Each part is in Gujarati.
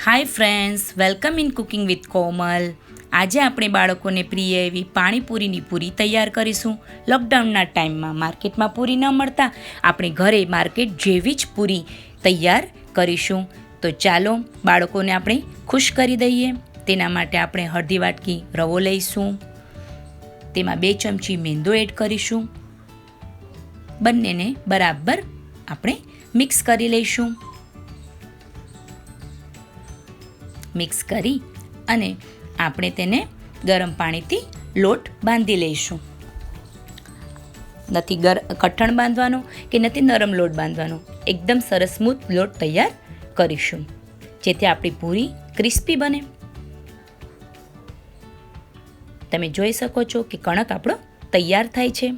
Hi friends, welcome in cooking with Komal. આજે આપણે બાળકોને પ્રિય એવી પાણીપુરીની પૂરી તૈયાર કરીશું. લોકડાઉનના ટાઈમમાં માર્કેટમાં પૂરી ન મળતા આપણે ઘરે માર્કેટ જેવી જ પૂરી તૈયાર કરીશું. તો ચાલો બાળકોને આપણે ખુશ કરી દઈએ. તેના માટે આપણે અડધી વાટકી રવો લઈશું. તેમાં 2 ચમચી મેંદો એડ કરીશું. બંનેને બરાબર આપણે મિક્સ કરી લઈશું. મિક્સ કરી અને આપણે તેને ગરમ પાણીથી લોટ બાંધી લઈશું. નથી કઠણ બાંધવાનો કે નથી નરમ લોટ બાંધવાનો, એકદમ સરસ સ્મૂથ લોટ તૈયાર કરીશું, જેથી આપણી પૂરી ક્રિસ્પી બને. તમે જોઈ શકો છો કે કણક આપણો તૈયાર થાય છે.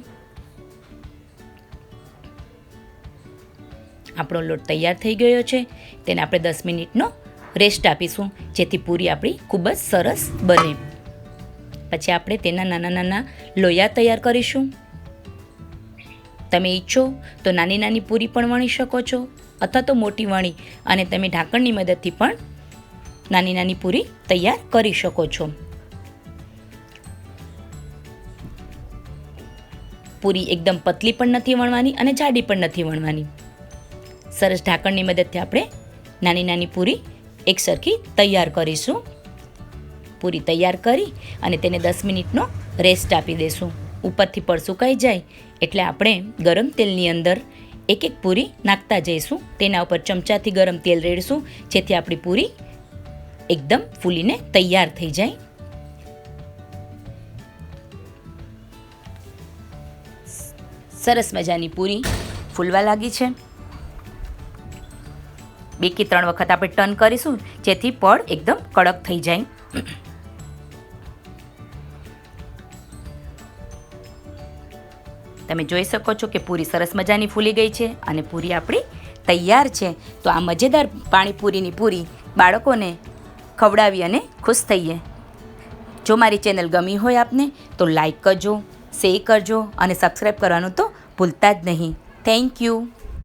આપણો લોટ તૈયાર થઈ ગયો છે. તેને આપણે 10 મિનિટનો રેસ્ટ આપીશું, જેથી પૂરી આપણી ખૂબ જ સરસ બને. પછી આપણે તેના નાના નાના લોયા તૈયાર કરીશું. તમે ઈચ્છો તો નાની નાની પૂરી પણ વણી શકો છો, અથવા તો મોટી વણી અને તમે ઢાંકણની મદદથી પણ નાની નાની પૂરી તૈયાર કરી શકો છો. પૂરી એકદમ પતલી પણ નથી વણવાની અને જાડી પણ નથી વણવાની. સરસ ઢાંકણની મદદથી આપણે નાની નાની પૂરી એકસરખી તૈયાર કરીશું. પૂરી તૈયાર કરી અને તેને 10 મિનિટનો રેસ્ટ આપી દઈશું. ઉપરથી પડ સુકાઈ જાય એટલે આપણે ગરમ તેલની અંદર એક એક પૂરી નાખતા જઈશું. તેના ઉપર ચમચાથી ગરમ તેલ રેડશું, જેથી આપણી પૂરી એકદમ ફૂલીને તૈયાર થઈ જાય. સરસ મજાની પૂરી ફૂલવા લાગી છે. 2 કે 3 વખત આપણે ટર્ન કરીશું, જેથી પડ એકદમ કડક થઈ જાય. તમે જોઈ શકો છો કે પૂરી સરસ મજાની ફૂલી ગઈ છે અને પૂરી આપણી તૈયાર છે. તો આ મજેદાર પાણીપુરીની પૂરી બાળકોને ખવડાવી અને ખુશ થઈએ. જો મારી ચેનલ ગમી હોય આપને તો લાઈક કરજો, શેર કરજો અને સબસ્ક્રાઈબ કરવાનું તો ભૂલતા જ નહીં. Thank you.